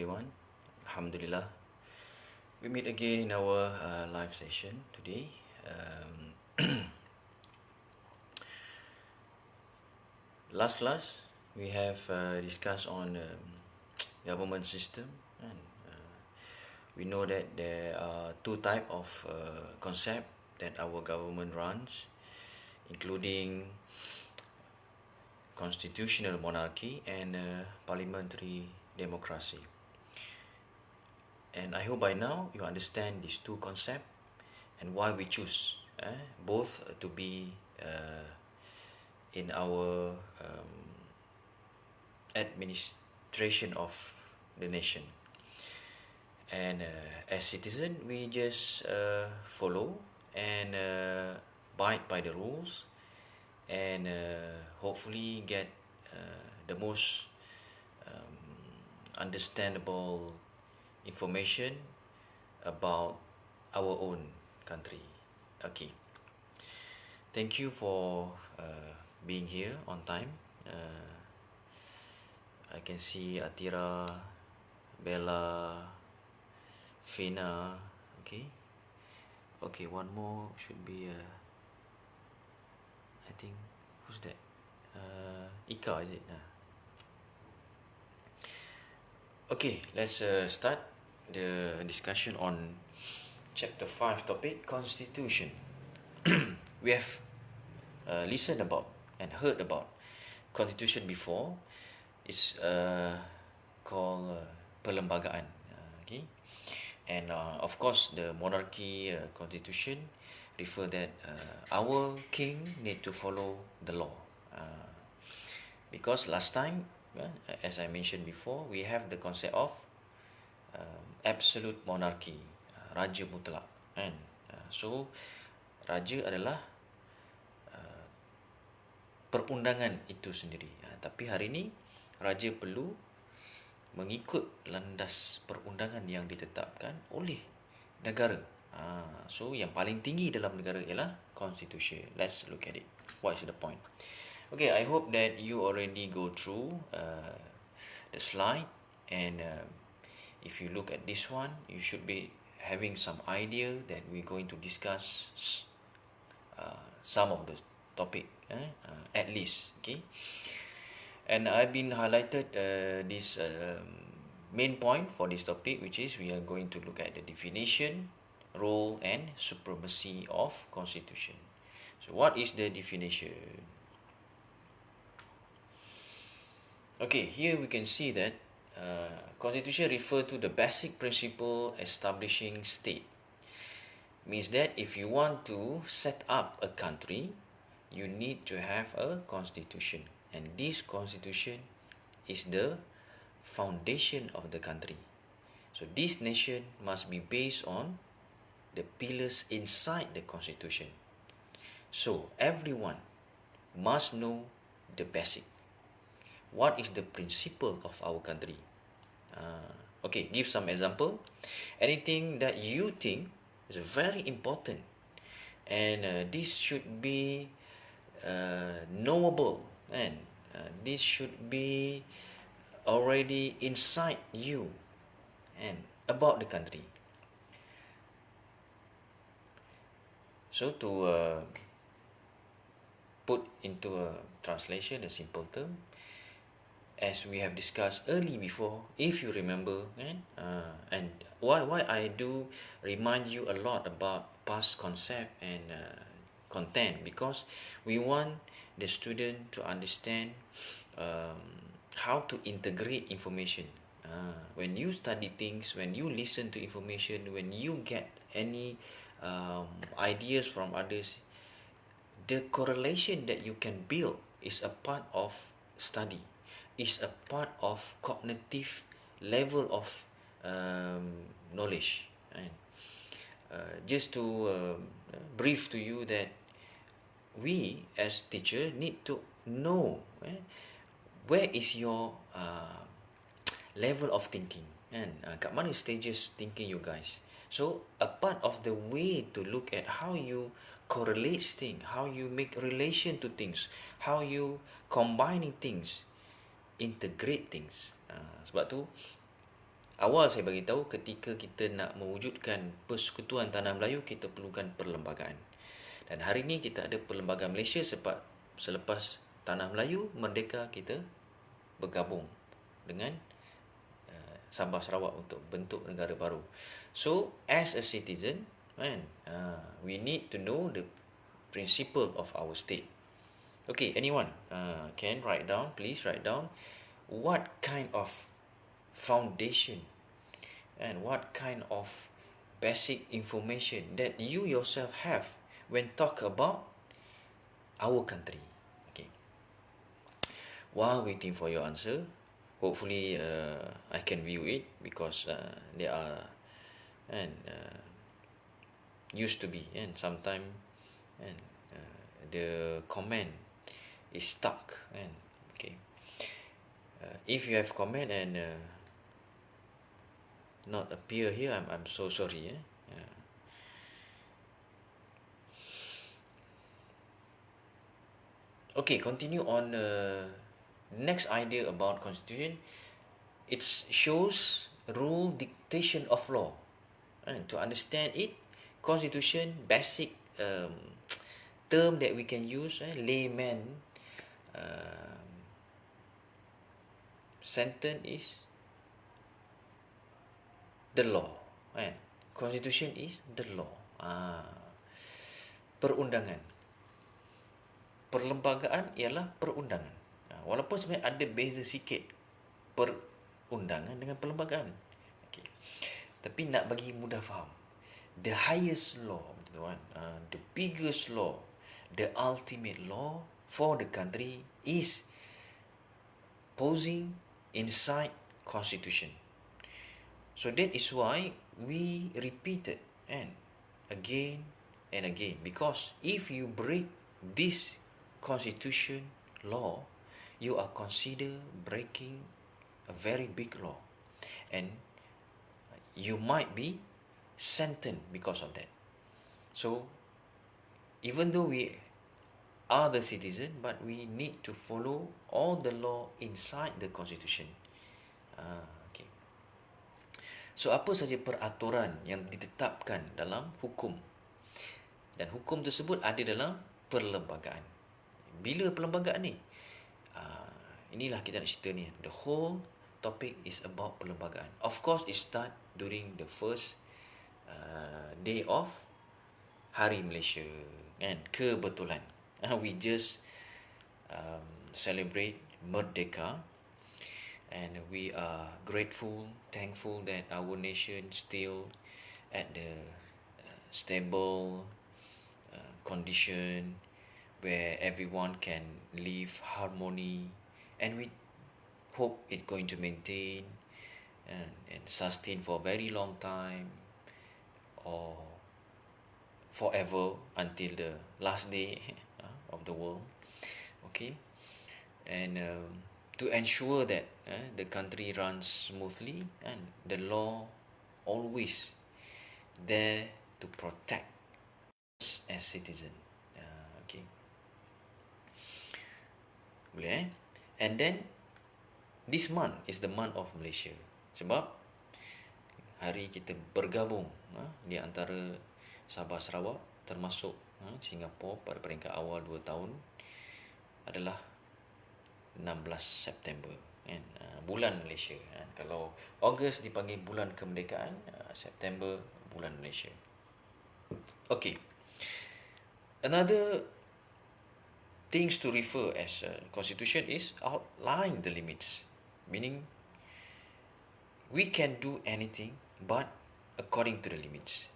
everyone. Alhamdulillah, we meet again in our live session today. Last class we have discussed on government system, and we know that there are two type of concept that our government runs, including constitutional monarchy and parliamentary democracy. And I hope by now you understand these two concepts and why we choose both to be in our administration of the nation. And as citizen, we just follow and abide by the rules, and hopefully get the most understandable information about our own country. Okay. Thank you for being here on time. I can see Atira, Bella, Fina. Okay. Okay, one more should be I think, who's that? Ika, is it? Okay, let's start the discussion on chapter 5 topic, Constitution. We have listened about and heard about Constitution before. It's called Perlembagaan. Okay, and of course the monarchy constitution refer that our king need to follow the law, because last time, as I mentioned before, we have the concept of absolute monarchy, raja mutlak, kan? So raja adalah perundangan itu sendiri. Tapi hari ini raja perlu mengikut landas perundangan yang ditetapkan oleh negara. So yang paling tinggi dalam negara ialah constitution. Let's look at it. What is the point? Okay, I hope that you already go through the slide, and if you look at this one, you should be having some idea that we're going to discuss some of the topic, at least. Okay, and I've been highlighted this main point for this topic, which is we are going to look at the definition, role, and supremacy of constitution. So what is the definition? Okay, here we can see that constitution refer to the basic principle establishing state. Means that if you want to set up a country, you need to have a constitution, and this constitution is the foundation of the country. So this nation must be based on the pillars inside the constitution. So everyone must know the basic. What is the principle of our country? Okay, give some example. Anything that you think is very important, and this should be knowable, and this should be already inside you and about the country. So to put into a translation, a simple term, as we have discussed early before, if you remember, and why I do remind you a lot about past concept and content, because we want the student to understand how to integrate information. When you study things, when you listen to information, when you get any ideas from others, the correlation that you can build is a part of study, is a part of cognitive level of knowledge. And just to brief to you that we as teacher need to know where is your level of thinking, and kat mana stages thinking you guys. So a part of the way to look at how you correlate things, how you make relation to things, how you combining things, integrate things. Sebab tu awal saya bagi tahu ketika kita nak mewujudkan Persekutuan Tanah Melayu, kita perlukan perlembagaan. Dan hari ini kita ada Perlembagaan Malaysia selepas Tanah Melayu merdeka, kita bergabung dengan Sabah Sarawak untuk bentuk negara baru. So as a citizen, we need to know the principle of our state. Okay, anyone can write down, please write down what kind of foundation and what kind of basic information that you yourself have when talk about our country. Okay. While waiting for your answer, hopefully I can view it, because there are and used to be, and sometime and the comment is stuck. And okay, if you have comment and not appear here, I'm so sorry. Okay, continue on next idea about constitution. It shows rule dictation of law. And to understand it, constitution basic term that we can use, layman sentence is the law. Constitution is the law. Perundangan. Perlembagaan ialah perundangan. Walaupun sebenarnya ada beza sikit perundangan dengan perlembagaan. Okay. Tapi nak bagi mudah faham, the highest law, the biggest law, the ultimate law for the country is posing inside constitution. So that is why we repeated and again, because if you break this constitution law, you are considered breaking a very big law, and you might be sentenced because of that. So even though we are the citizen, but we need to follow all the law inside the constitution. Okay. So apa saja peraturan yang ditetapkan dalam hukum, dan hukum tersebut ada dalam perlembagaan. Bila perlembagaan ni? Inilah kita nak cerita ni. The whole topic is about perlembagaan. Of course, it start during the first day of Hari Malaysia, kan? Kebetulan we just celebrate Merdeka, and we are grateful, thankful that our nation still at the stable condition where everyone can live harmony, and we hope it's going to maintain and sustain for a very long time, or forever until the last day of the world. Okay, and to ensure that the country runs smoothly, and the law always there to protect us as citizen. Okay, boleh. And then this month is the month of Malaysia, sebab hari kita bergabung di antara Sabah Sarawak termasuk Singapura pada peringkat awal 2 tahun adalah 16 September, kan? Bulan Malaysia. Kalau Ogos dipanggil bulan kemerdekaan, September bulan Malaysia. Okay, another things to refer as constitution is outline the limits, meaning we can do anything but according to the limits.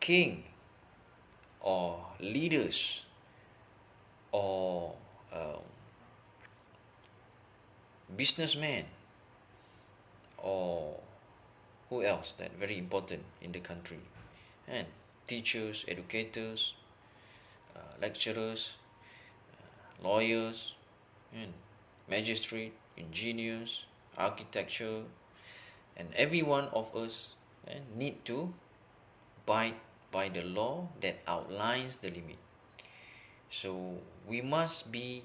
King or leaders or businessmen or who else that very important in the country, and teachers, educators, lecturers, lawyers, and magistrate, engineers, architecture, and every one of us need to abide by the law that outlines the limit. So we must be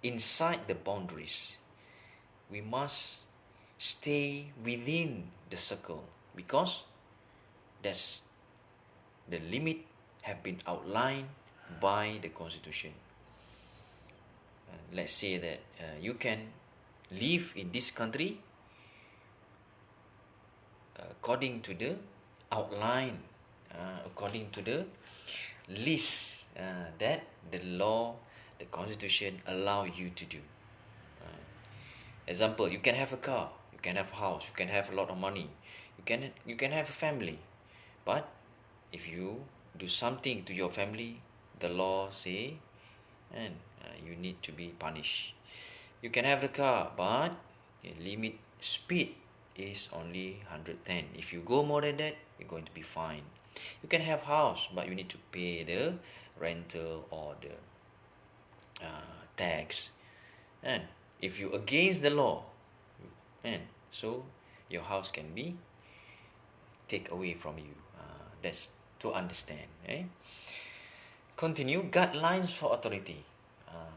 inside the boundaries. We must stay within the circle, because that's the limit have been outlined by the constitution. Let's say that you can live in this country according to the outline, according to the list that the law, the constitution allow you to do. Example, you can have a car, you can have a house, you can have a lot of money, you can have a family, but if you do something to your family, the law say, and you need to be punished. You can have the car, but the limit speed is only 110. If you go more than that, you're going to be fined. You can have house, but you need to pay the rental or the tax. And if you against the law, and so your house can be take away from you. That's to understand. Continue, guidelines for authority.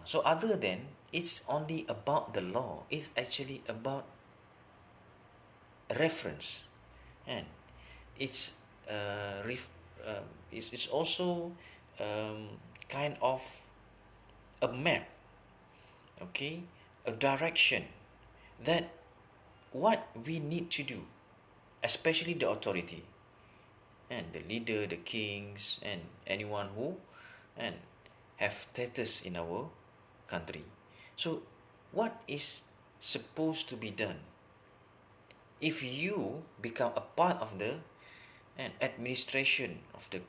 So other than it's only about the law, it's actually about reference, and it's it's also kind of a map, okay, a direction that what we need to do, especially the authority and the leader, the kings, and anyone who and have status in our country. So what is supposed to be done? If you become a part of the administration of the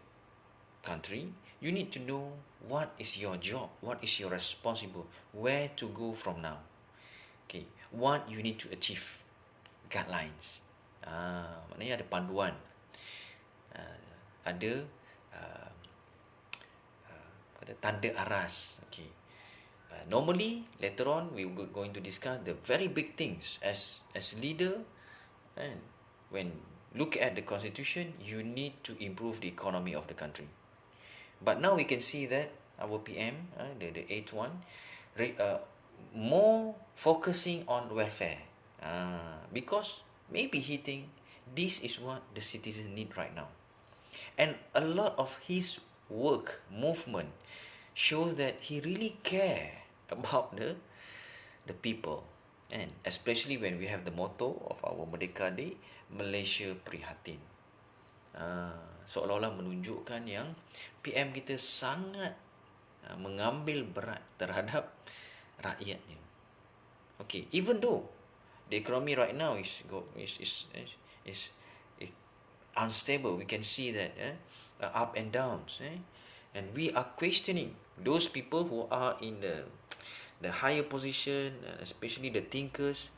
country, you need to know what is your job, what is your responsible, where to go from now. Okay, what you need to achieve, guidelines. Maknanya ada panduan, ada ada tanda aras. Okay. Normally later on we are going to discuss the very big things as leader, and when look at the constitution, you need to improve the economy of the country. But now we can see that our PM, the eighth one, more focusing on welfare, because maybe he think this is what the citizens need right now, and a lot of his work movement shows that he really care about the people, and especially when we have the motto of our Merdeka Day, Malaysia Prihatin. Seolah-olah menunjukkan yang PM kita sangat mengambil berat terhadap rakyatnya. Okay, even though the economy right now is unstable, we can see that up and downs, and we are questioning those people who are in the higher position, especially the thinkers.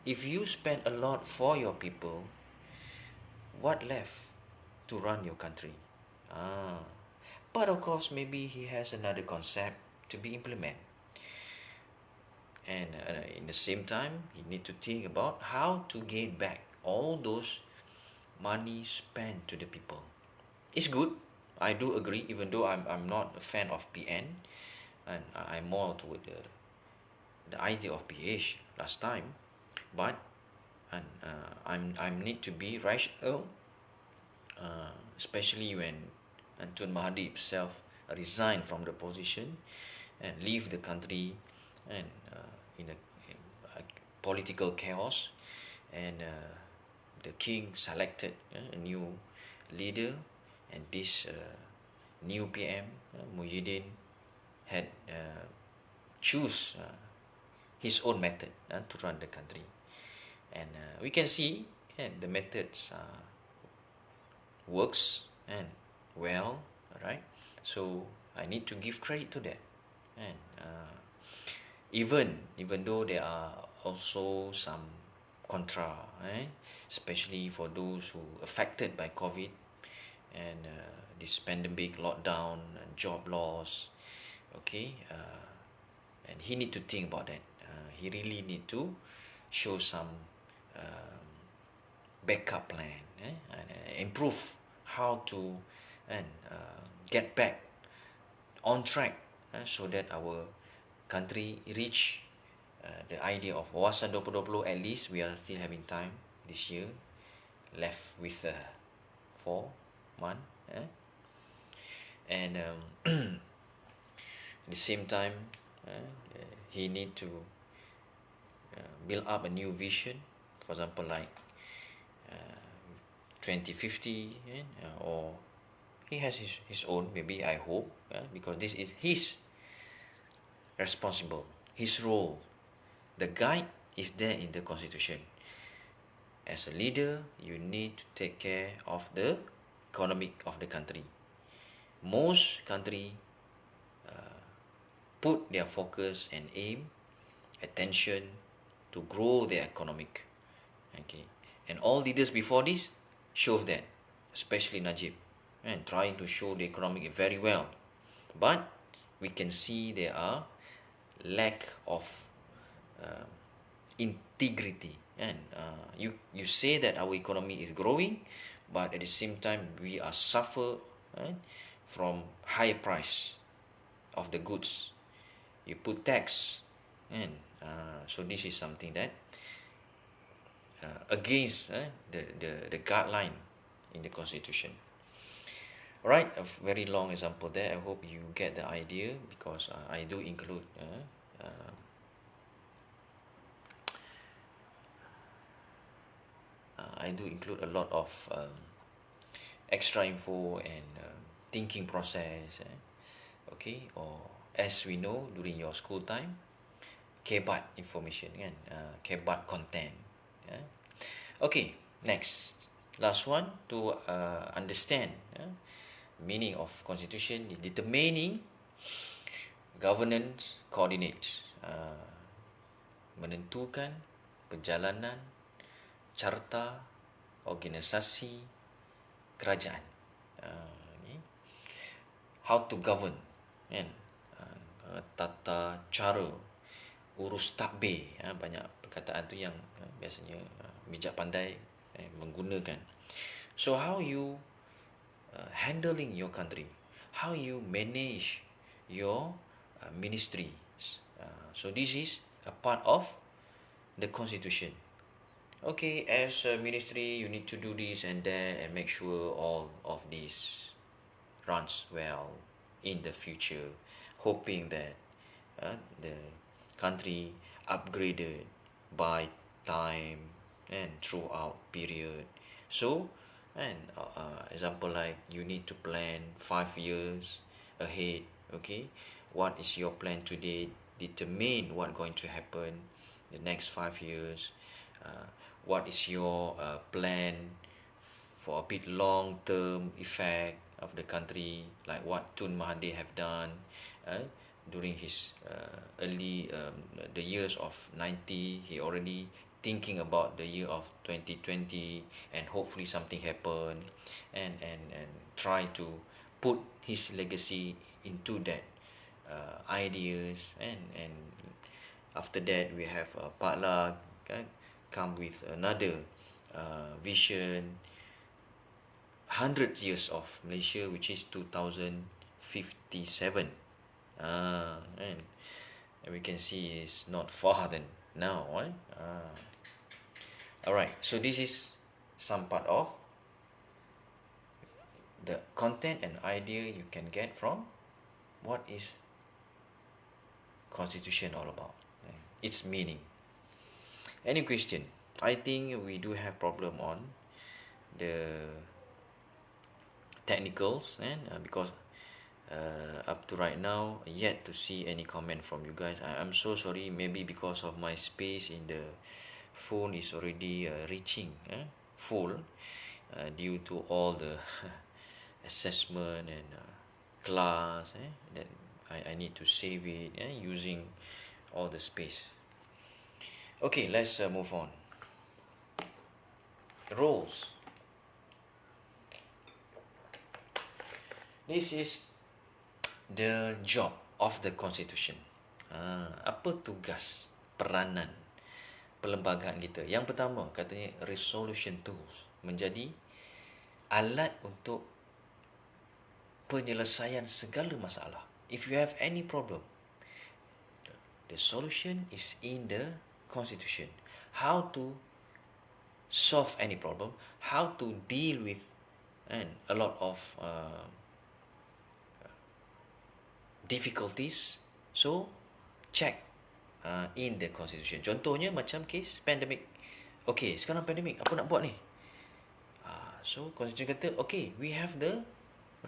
If you spend a lot for your people, what left to run your country? But of course, maybe he has another concept to be implemented, and in the same time, he need to think about how to gain back all those money spent to the people. It's good, I do agree, even though I'm not a fan of PN, and I'm more toward the idea of PH last time, but and I'm need to be rational, especially when Tun Mahathir himself resigned from the position and leave the country, and in a political chaos, and the king selected a new leader, and this new PM, Muhyiddin, had choose his own method to run the country, and we can see the methods works and well, right? So I need to give credit to that, and even though there are also some contra, especially for those who affected by COVID, and this pandemic, lockdown, and job loss. Okay, and he need to think about that. He really need to show some backup plan, and improve how to and get back on track, so that our country reach the idea of Wawasan 2020, at least we are still having time this year, left with 4 months. And at the same time, he need to build up a new vision, for example, like 2050, or he has his own, maybe, I hope, because this is his responsible, his role. The guide is there in the constitution. As a leader, you need to take care of the economic of the country. Most country put their focus and aim, attention to grow their economic. Okay, and all leaders before this shows that, especially Najib, and trying to show the economic very well, but we can see there are lack of integrity, and you say that our economy is growing, but at the same time we are suffer from high price of the goods. You put tax, and so this is something that against the guideline in the constitution. Alright, a very long example there. I hope you get the idea, because I do include a lot of extra info and thinking process, okay, or as we know during your school time, kebat information, kan, kebat content. Okay, next, last one, to understand meaning of constitution is determining governance coordinates, menentukan perjalanan carta organisasi kerajaan, how to govern, kan, tata cara urus takbir, banyak perkataan tu yang biasanya bijak pandai menggunakan. So how you handling your country, how you manage your ministries. So this is a part of the constitution. Okay, as a ministry, you need to do this and that, and make sure all of this runs well in the future, hoping that the country upgraded by time and throughout period. So, and example, like you need to plan 5 years ahead. Okay, what is your plan today? Determine what going to happen the next 5 years. What is your plan for a bit long term effect of the country, like what Tun Mahathir have done during his early the years of 90. He already thinking about the year of 2020, and hopefully something happen, and try to put his legacy into that ideas, and after that we have Pak La come with another vision, 100 years of Malaysia, which is 2057, and we can see it's not far than now, right? Alright, so this is some part of the content and idea you can get from what is constitution all about, its meaning. Any question? I think we do have problem on the technicals, and because up to right now, yet to see any comment from you guys. I'm so sorry, maybe because of my space in the phone is already reaching full due to all the assessment and class that I need to save it using all the space. Okay, let's move on. Roles. This is the job of the constitution. Apa tugas, peranan perlembagaan kita? Yang pertama, katanya resolution tools, menjadi alat untuk penyelesaian segala masalah. If you have any problem, The solution is in the constitution. How to solve any problem, how to deal with and a lot of difficulties. So check in the constitution. Contohnya macam case pandemic. Okay, sekarang pandemic, apa nak buat ni? So constitution kata, okay, we have the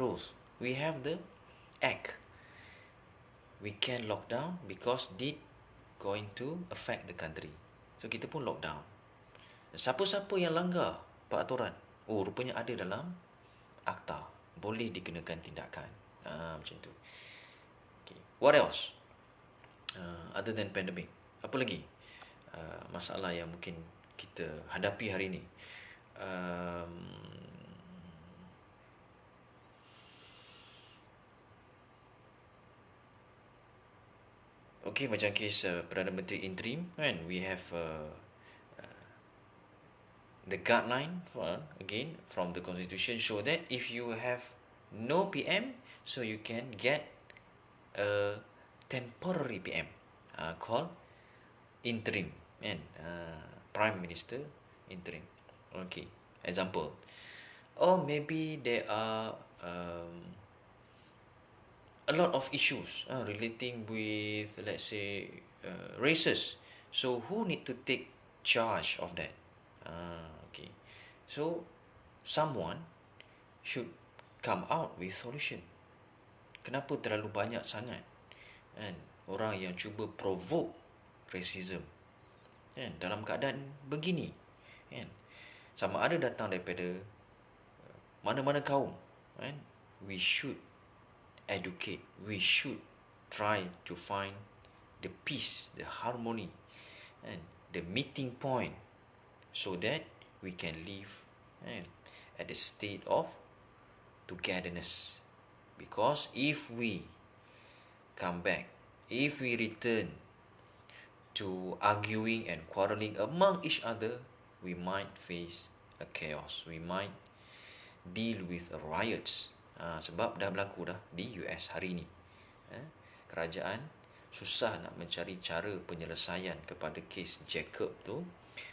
rules, we have the act, we can lock down because it going to affect the country. So kita pun lock down. Siapa-siapa yang langgar peraturan, oh rupanya ada dalam akta, boleh dikenakan tindakan. Macam tu. Okay. What else? Other than pandemic, apa lagi masalah yang mungkin kita hadapi hari ini? Okay, macam kes Perdana Menteri interim kan, we have the guideline again from the constitution show that if you have no PM, so you can get a temporary PM called interim and Prime Minister interim. Okay, example, or maybe there are a lot of issues relating with, let's say, races. So who need to take charge of that? Okay, so someone should come out with solution. Kenapa terlalu banyak sangat kan orang yang cuba provoke racism kan dalam keadaan begini kan? Sama ada datang daripada mana-mana kaum kan? We should educate, we should try to find the peace, the harmony and the meeting point, so that we can live at the state of togetherness. Because if we come back, if we return to arguing and quarreling among each other, we might face a chaos, we might deal with riots. Sebab dah berlaku dah di US hari ini. Kerajaan susah nak mencari cara penyelesaian kepada kes Jacob tu.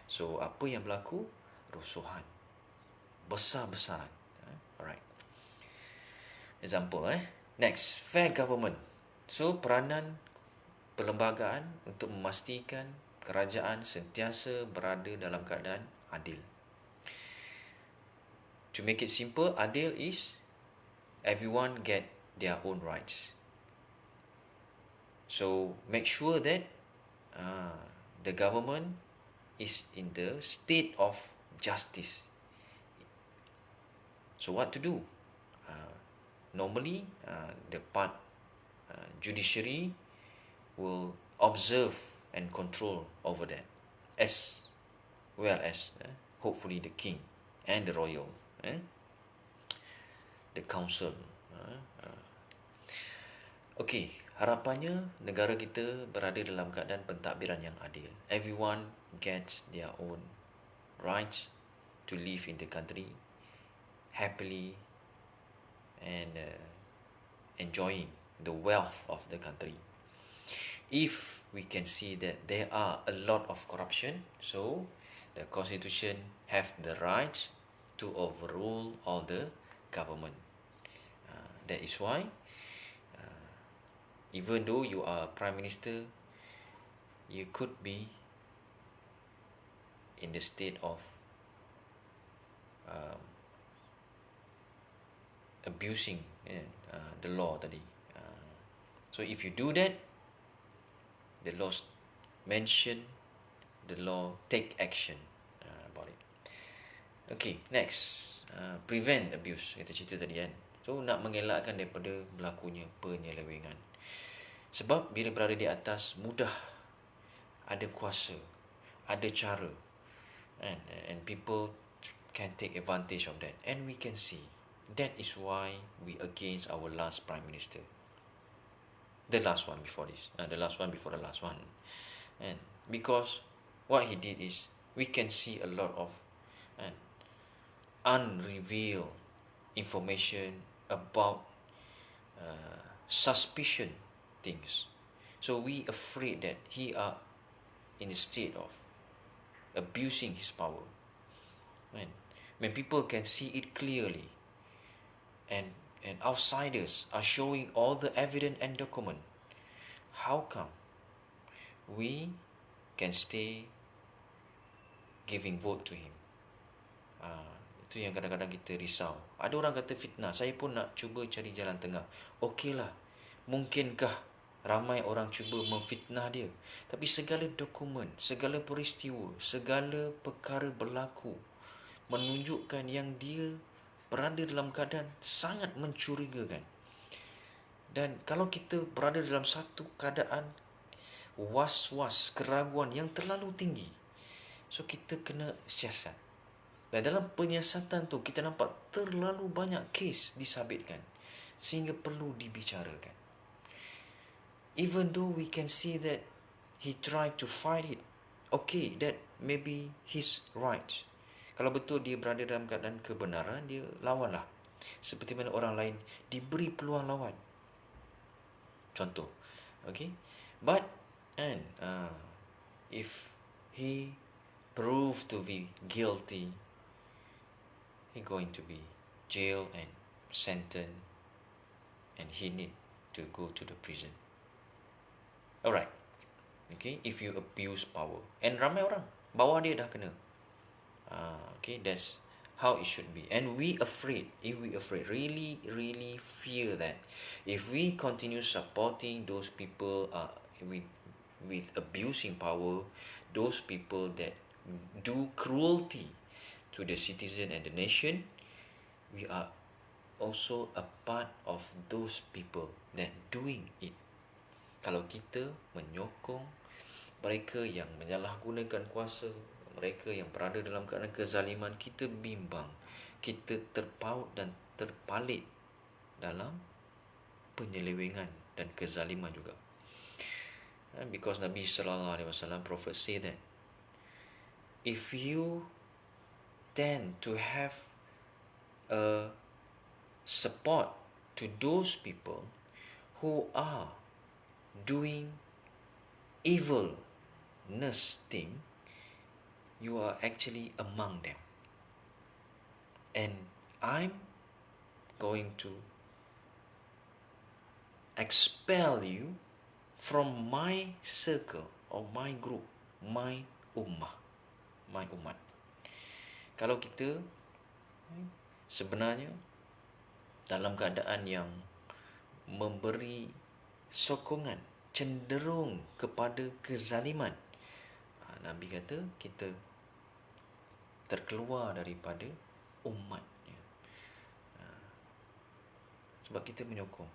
So apa yang berlaku? Rusuhan besar-besaran. Alright. Example next, fair government. So peranan perlembagaan untuk memastikan kerajaan sentiasa berada dalam keadaan adil. To make it simple, adil is everyone get their own rights. So make sure that the government is in the state of justice. So what to do? Normally, the part judiciary will observe and control over that, as well as hopefully the king and the royal, the council. Okay, harapannya negara kita berada dalam keadaan pentadbiran yang adil. Everyone gets their own rights to live in the country happily and enjoying the wealth of the country. If we can see that there are a lot of corruption, so the constitution have the rights to overrule all the government. That is why even though you are prime minister, you could be in the state of abusing the law tadi. So if you do that, the law mention, the law take action about it. Okay, next, prevent abuse. Kita cerita tadi kan. So nak mengelakkan daripada berlakunya penyelewengan. Sebab bila berada di atas, mudah, ada kuasa, ada cara, and people can take advantage of that. And we can see that is why we against our last prime minister, the last one before this, the last one before the last one. And because what he did is, we can see a lot of unrevealed information about suspicion things. So we afraid that he are in a state of abusing his power. When people can see it clearly, and outsiders are showing all the evidence and document, how come we can stay giving vote to him? Itu yang kadang-kadang kita risau. Ada orang kata fitnah. Saya pun nak cuba cari jalan tengah. Okeylah, mungkinkah ramai orang cuba memfitnah dia? Tapi segala dokumen, segala peristiwa, segala perkara berlaku menunjukkan yang dia berada dalam keadaan sangat mencurigakan. Dan kalau kita berada dalam satu keadaan was-was, keraguan yang terlalu tinggi, so kita kena siasat. Dan dalam penyiasatan tu kita nampak terlalu banyak kes disabitkan sehingga perlu dibicarakan. Even though we can see that he tried to fight it, okay, that maybe his right. Kalau betul dia berada dalam keadaan kebenaran, dia lawanlah. Seperti mana orang lain diberi peluang lawan. Contoh, okay. But if he proved to be guilty, he going to be jailed and sentenced, and he need to go to the prison. Alright, okay. If you abuse power, and ramai orang bawah dia dah kena. Okay, that's how it should be. And we afraid, really fear that if we continue supporting those people with abusing power, those people that do cruelty to the citizen and the nation, we are also a part of those people that doing it. Kalau kita menyokong mereka yang menyalahgunakan kuasa, mereka yang berada dalam keadaan kezaliman, kita bimbang, kita terpaut dan terpalit dalam penyelewengan dan kezaliman juga. Because Nabi sallallahu alaihi wasallam, Prophet say that if you tend to have a support to those people who are doing evilness thing, you are actually among them. And I'm going to expel you from my circle or my group, my ummah, my umat. Kalau kita sebenarnya dalam keadaan yang memberi sokongan, cenderung kepada kezaliman, Nabi kata kita terkeluar daripada umatnya. Sebab kita menyokong.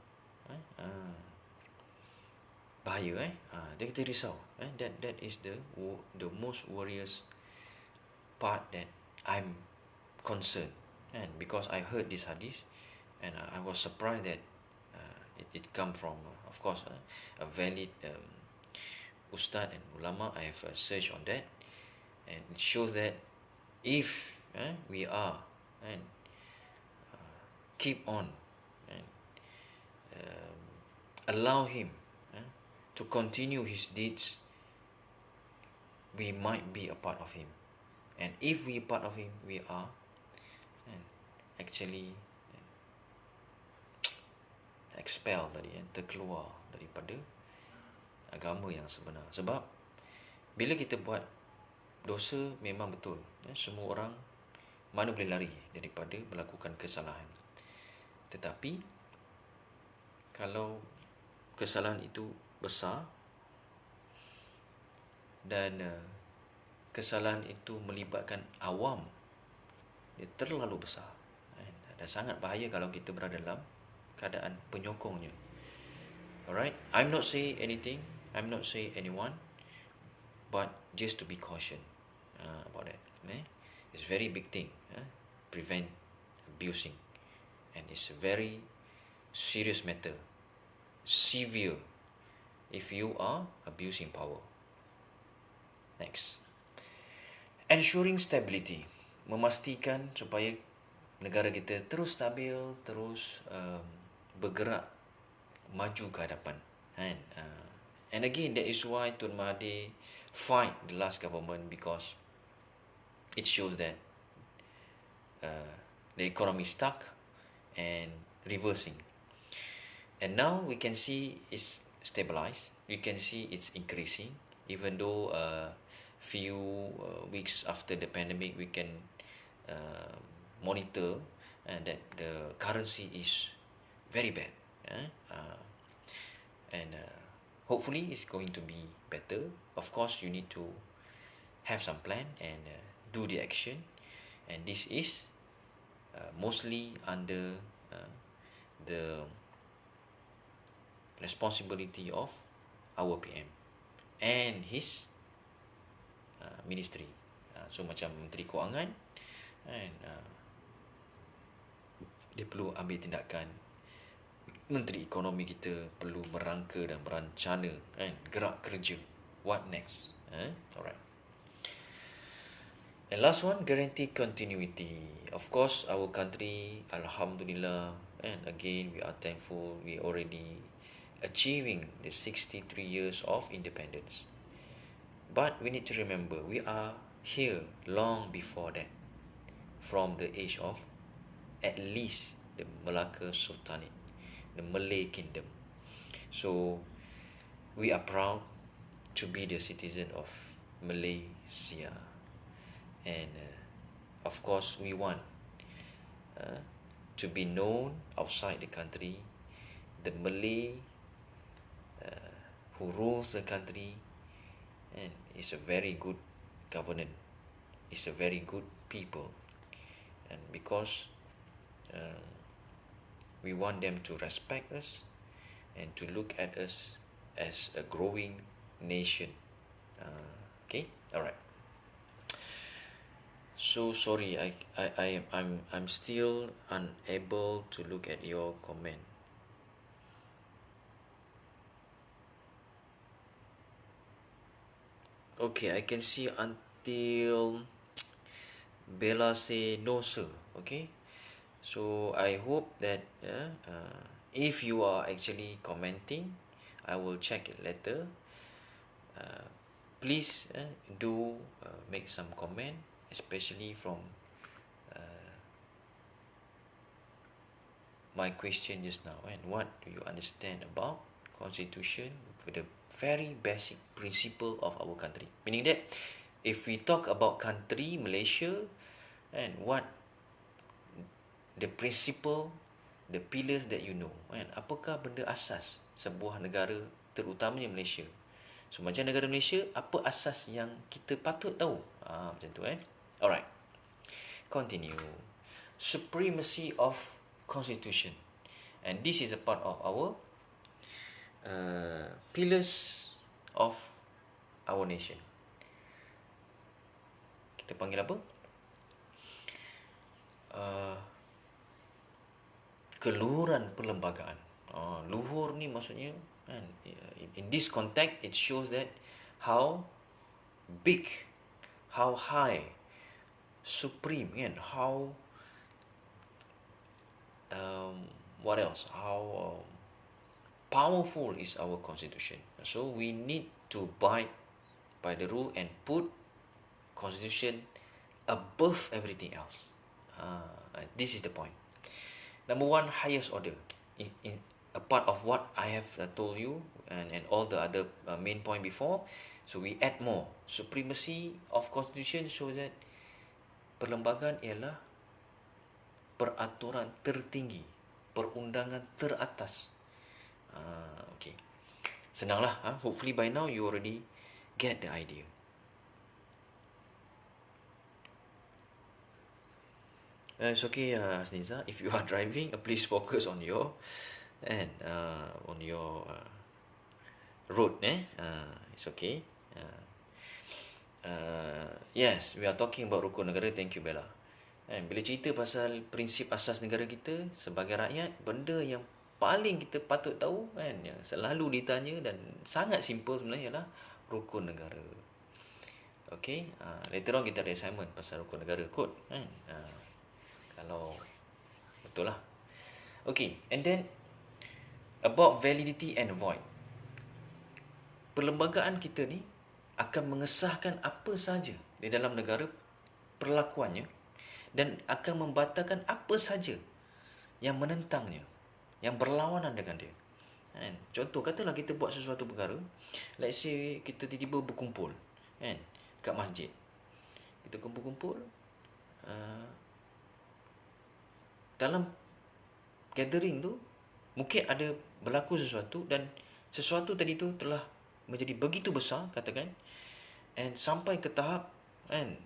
Bahaya dia kita risau. That is the most worries part that I'm concerned. And because I heard this hadith, and I was surprised that it come from, of course, a valid ustad and ulama. I have searched on that, and it shows that if we are and keep on and allow him to continue his deeds, we might be a part of him. And if we are part of him, we are actually expelled terkeluar daripada agama yang sebenar. Sebab bila kita buat dosa, memang betul, semua orang mana boleh lari daripada melakukan kesalahan. Tetapi kalau kesalahan itu besar dan kesalahan itu melibatkan awam, dia terlalu besar dan sangat bahaya kalau kita berada dalam keadaan penyokongnya. Alright, I'm not saying anything, I'm not saying anyone, but just to be caution about that. It's very big thing, prevent abusing, and it's a very serious matter, severe if you are abusing power. Next, ensuring stability, memastikan supaya negara kita terus stabil, terus bergerak maju ke hadapan. And again, that is why Tun Mahathir fight the last government, because it shows that the economy is stuck and reversing. And now we can see it's stabilized. We can see it's increasing, even though few weeks after the pandemic, we can uh, monitor that the currency is very bad. And hopefully it's going to be better. Of course, you need to have some plan and do the action. And this is mostly under the responsibility of our PM and his ministry. So macam Menteri Kewangan, and dia perlu ambil tindakan. Menteri Ekonomi kita perlu merangka dan merancana, kan, gerak kerja. What next? Alright. And last one, guarantee continuity. Of course, our country, Alhamdulillah, and again, we are thankful we already achieving the 63 years of independence. But we need to remember, we are here long before that, from the age of at least the Malacca Sultanate, the Malay Kingdom. So we are proud to be the citizen of Malaysia. And of course, we want to be known outside the country, the Malay who rules the country, and is a very good government, is a very good people. And because we want them to respect us and to look at us as a growing nation. Okay, all right. So sorry, I'm still unable to look at your comment. Okay, I can see until Bella say no sir. Okay, so I hope that if you are actually commenting, I will check it later. Please do make some comment, especially from my question just now. And what do you understand about Constitution for the very basic principle of our country? Meaning that if we talk about country Malaysia, and what the principle, the pillars that you know, kan? Apakah benda asas sebuah negara, terutamanya Malaysia? So macam negara Malaysia, apa asas yang kita patut tahu? Macam tu kan. Alright. Continue. Supremacy of Constitution. And this is a part of our pillars of our nation. Kita panggil apa? Keluhuran perlembagaan. Luhur ni maksudnya, kan, in this context it shows that how big, how high, supreme, kan, how what else, how powerful is our constitution. So we need to abide by the rule and put constitution above everything else. This is the point. Number one, highest order. In a part of what I have told you, and all the other main point before. So we add more. Supremacy of constitution shows that perlembagaan ialah peraturan tertinggi, perundangan teratas. Okay, senanglah. Hopefully by now you already get the idea. It's okay, Sniza. If you are driving, please focus on your road. It's okay. Yes, we are talking about rukun negara. Thank you, Bella. Bila cerita pasal prinsip asas negara kita sebagai rakyat, benda yang paling kita patut tahu, kan, yang selalu ditanya dan sangat simple sebenarnya ialah rukun negara. Okay, later on kita ada assignment pasal rukun negara kot, kan. Kalau betul lah. Okay, and then about validity and void. perlembagaan kita ni akan mengesahkan apa saja di dalam negara perlakuannya dan akan membatalkan apa saja yang menentangnya, yang berlawanan dengan dia. Kan? Contoh, katalah kita buat sesuatu perkara, let's say kita tiba-tiba berkumpul kan, kat masjid. Kita kumpul-kumpul, dalam gathering tu mungkin ada berlaku sesuatu, dan sesuatu tadi tu telah menjadi begitu besar, katakan, and sampai ke tahap kan,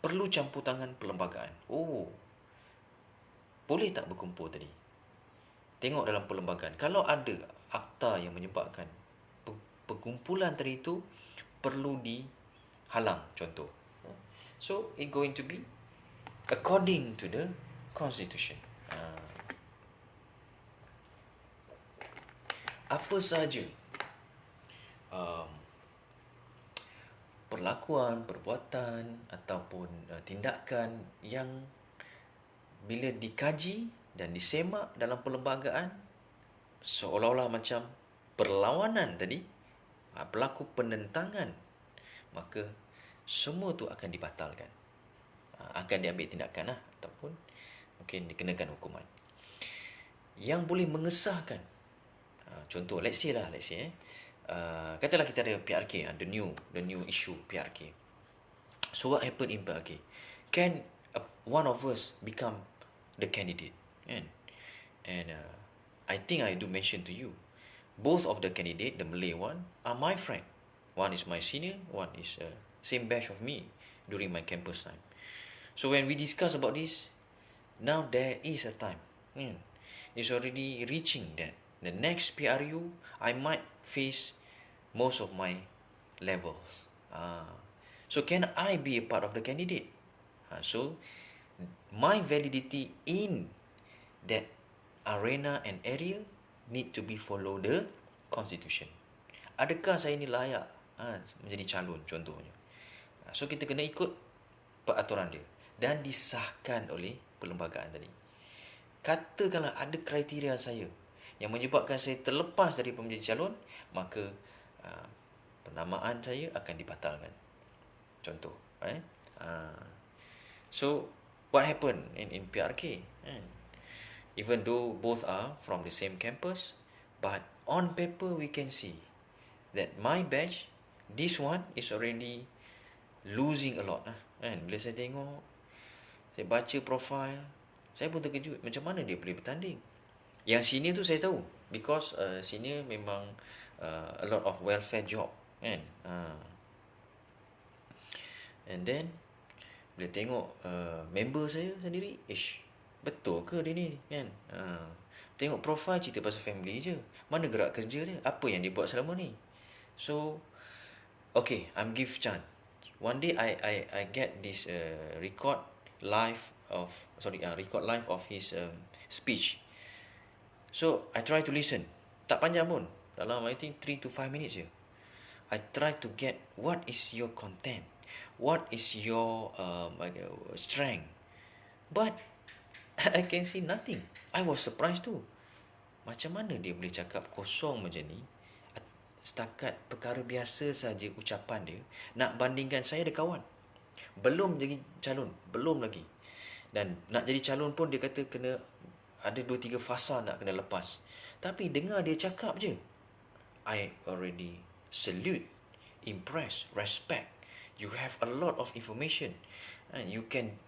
perlu campur tangan perlembagaan. Oh, boleh tak berkumpul tadi? Tengok dalam perlembagaan, kalau ada akta yang menyebabkan perkumpulan tadi itu perlu dihalang, contoh. So it going to be according to the constitution. Apa sahaja perlakuan, perbuatan ataupun tindakan yang bila dikaji dan disemak dalam perlembagaan seolah-olah macam perlawanan tadi, berlaku penentangan, maka semua tu akan dibatalkan, akan diambil tindakan ataupun mungkin dikenakan hukuman. Yang boleh mengesahkan, contoh, let's say katalah kita ada PRK, the new issue PRK. So what happened in PRK? Can one of us become the candidate? And I think I do mention to you, both of the candidate, the Malay one, are my friend. One is my senior, one is same batch of me during my campus time. So when we discuss about this, now there is a time. It's already reaching that the next PRU, I might face most of my levels. So can I be a part of the candidate? So my validity in that arena and area need to be follow the constitution. Adakah saya ni layak menjadi calon, contohnya? So kita kena ikut peraturan dia dan disahkan oleh perlembagaan tadi. Katakanlah ada kriteria saya yang menyebabkan saya terlepas dari menjadi calon, maka penamaan saya akan dibatalkan, contoh. So what happened in PRK? Even though both are from the same campus, but on paper we can see that my batch, this one is already losing a lot. Bila saya tengok, saya baca profile, saya pun terkejut macam mana dia boleh bertanding. Yang senior tu saya tahu, because senior memang a lot of welfare job kan. And then bila tengok member saya sendiri, betul ke dia ni kan? Tengok profile, cerita pasal family je, mana gerak kerja dia, apa yang dia buat selama ni. So okay, I'm give chance. One day I get this record live of his speech. So I try to listen. Tak panjang pun, dalam I think 3 to 5 minutes je. I try to get what is your content, what is your strength. But I can see nothing. I was surprised too. Macam mana dia boleh cakap kosong macam ni? Setakat perkara biasa saja ucapan dia. Nak bandingkan, saya ada kawan belum jadi calon, belum lagi. Dan nak jadi calon pun dia kata kena ada 2-3 fasa nak kena lepas. Tapi dengar dia cakap je, I already salute, impress, respect. You have a lot of information and you can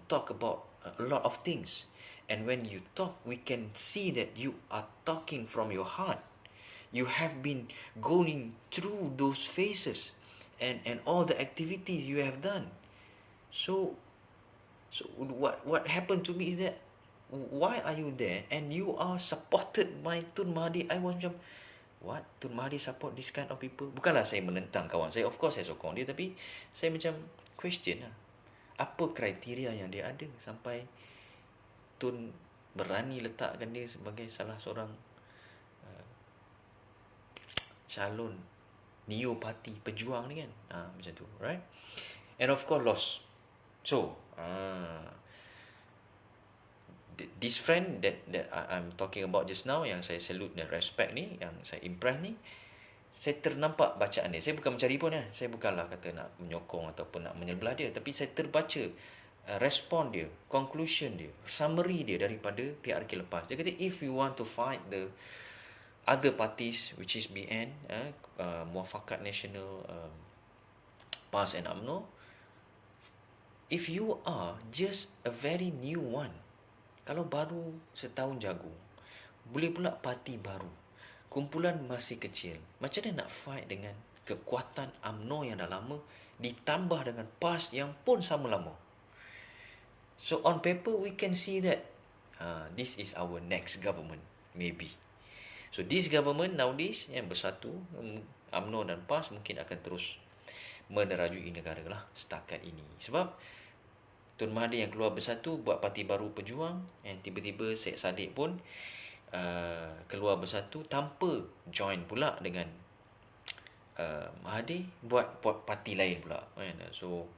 talk about a lot of things. And when you talk, we can see that you are talking from your heart. You have been going through those phases and all the activities you have done. So what happened to me is that, why are you there and you are supported by Tun Mahathir? I was macam, what? Tun Mahathir support this kind of people? Bukanlah saya menentang kawan saya, of course saya sokong dia, tapi saya macam question lah, apa kriteria yang dia ada sampai Tun berani letakkan dia sebagai salah seorang calon Neo Party pejuang ni kan. Macam tu, right? And of course lost. So this friend that I'm talking about just now, yang saya salute dan respect ni, yang saya impress ni, saya ternampak bacaan dia. Saya bukan mencari pun Saya bukanlah kata nak menyokong ataupun nak menyebelah dia, tapi saya terbaca respon dia, conclusion dia, summary dia daripada PRK lepas. Dia kata if you want to fight the other parties which is BN, Muafakat Nasional, PAS and UMNO, if you are just a very new one, kalau baru setahun jagung, boleh pula parti baru, kumpulan masih kecil, macam mana nak fight dengan kekuatan UMNO yang dah lama ditambah dengan PAS yang pun sama lama? So on paper we can see that this is our next government, maybe. So this government nowadays yang bersatu, UMNO dan PAS mungkin akan terus menerajui negara lah setakat ini. Sebab Tun Mahathir yang keluar bersatu buat parti baru Pejuang, and tiba-tiba Syed Saddiq pun keluar bersatu tanpa join pula dengan Mahathir buat parti lain pula. So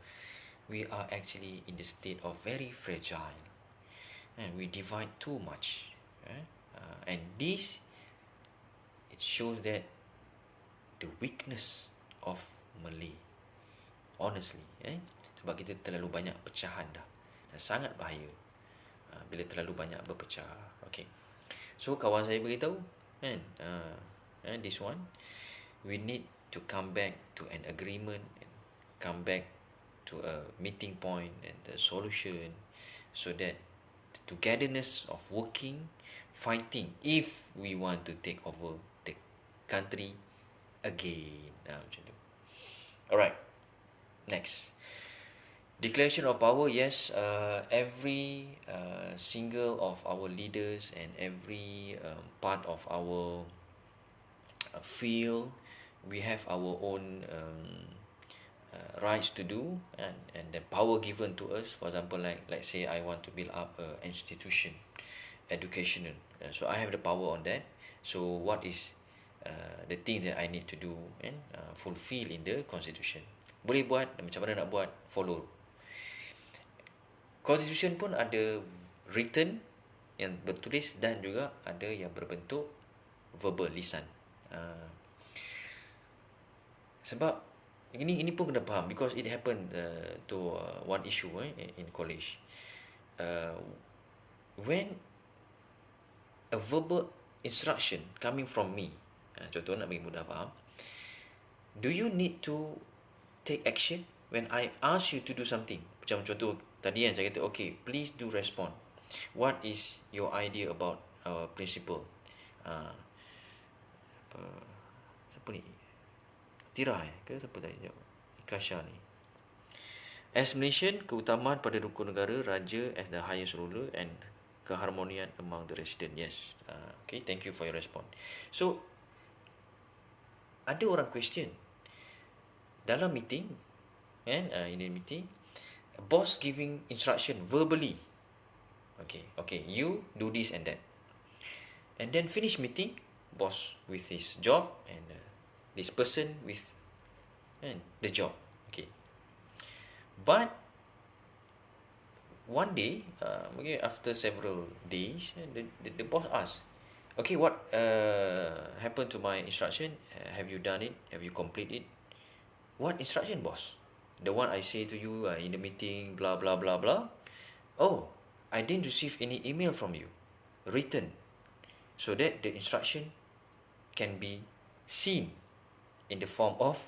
we are actually in the state of very fragile, and we divide too much, and this it shows that the weakness of Malay, honestly, sebab kita terlalu banyak pecahan dah, dan sangat bahaya bila terlalu banyak berpecah. Okay, so kawan saya beritahu this one, we need to come back to an agreement and come back to a meeting point and the solution, so that the togetherness of working, fighting, if we want to take over the country again. Macam tu. Alright, next. Declaration of power, yes, every single of our leaders and every part of our field, we have our own rights to do, and the power given to us. For example, like say I want to build up an institution, educational, so I have the power on that. So what is the thing that I need to do and fulfill in the constitution? Boleh buat, macam mana nak buat, follow. Constitution pun ada written yang bertulis dan juga ada yang berbentuk verbal, lisan. Sebab ini pun kena faham, because it happened to one issue in college. When a verbal instruction coming from me, contoh nak bagi mudah faham, do you need to take action when I ask you to do something? Macam contoh tadi yang saya kata, okay, please do respond. What is your idea about our principle? Siapa ni? Tira ke siapa tadi? Ikasha ni. As Malaysian, keutamaan pada rukun negara, raja as the highest ruler and keharmonian among the resident. Yes. Okay, thank you for your response. So, ada orang question dalam meeting, in a meeting, boss giving instruction verbally. Okay, you do this and that. And then finish meeting, boss with his job and this person with the job. Okay. But one day, mungkin after several days, the boss asked, okay, what happened to my instruction? Have you done it? Have you completed it? What instruction, boss? The one I say to you in the meeting, blah, blah, blah, blah. Oh, I didn't receive any email from you, written, so that the instruction can be seen in the form of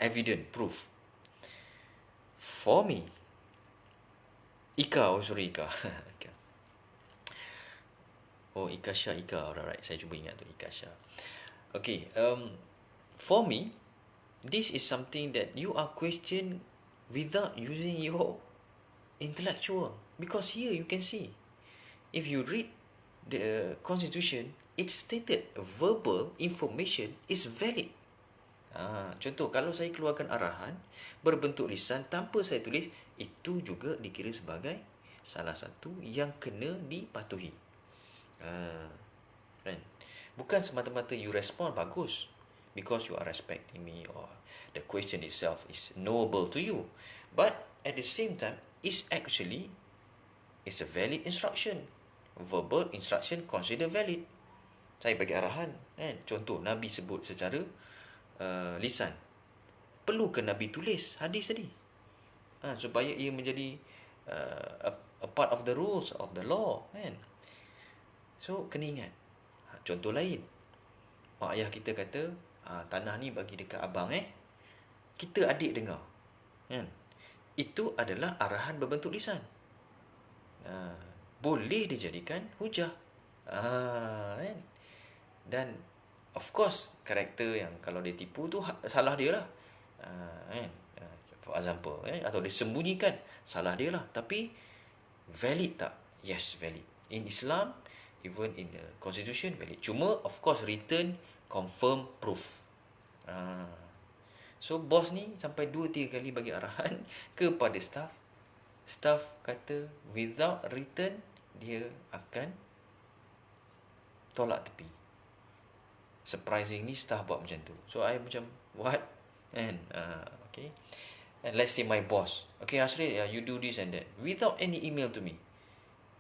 evidence, proof. For me, Ika. Oh, Ikasha, alright. Saya cuba ingat tu, Ikasha. Okay, for me, this is something that you are questioned without using your intellectual. Because here you can see, if you read the constitution, it stated verbal information is valid. Contoh, kalau saya keluarkan arahan berbentuk lisan tanpa saya tulis, itu juga dikira sebagai salah satu yang kena dipatuhi. Kan? Bukan semata-mata you respond bagus because you are respecting me or the question itself is knowable to you, but at the same time it's a valid instruction. Verbal instruction considered valid. Saya bagi arahan, contoh Nabi sebut secara lisan. Perlu ke Nabi tulis hadis tadi, supaya ia menjadi a part of the rules of the law, kan. So kena ingat. Contoh lain, mak ayah kita kata, tanah ni bagi dekat abang, kita adik dengar, kan. Itu adalah arahan berbentuk lisan. Boleh dijadikan hujah, kan. Dan of course karakter yang kalau dia tipu tu salah dia lah, kan. For example, atau dia sembunyikan, salah dia lah. Tapi valid tak? Yes, valid. In Islam, even in the constitution, valid. Cuma of course written, confirm, proof. So bos ni sampai 2-3 kali bagi arahan kepada staff. Staff kata without written, dia akan tolak tepi. Surprisingly, staff buat macam tu. So I macam, what? And okay. And let's say my boss, okay Asri, you do this and that without any email to me.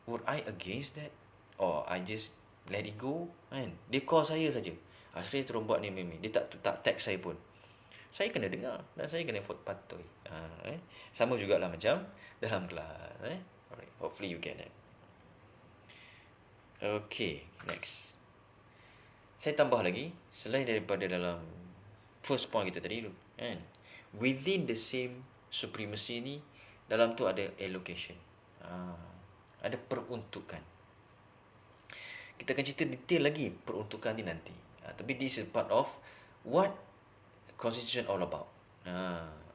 Would I against that? Or I just let it go? Kan? Dia call saya saja, Asri tolong buat ni, dia tak text saya pun. Saya kena dengar dan saya kena patuhi. Sama jugalah macam dalam kelas. Alright, hopefully you get that. Okay, next. Saya tambah lagi, selain daripada dalam first point kita tadi tu, kan, within the same supremacy ni, dalam tu ada allocation, ada peruntukan. Kita akan cerita detail lagi peruntukan ni nanti, tapi this is part of what constitution all about.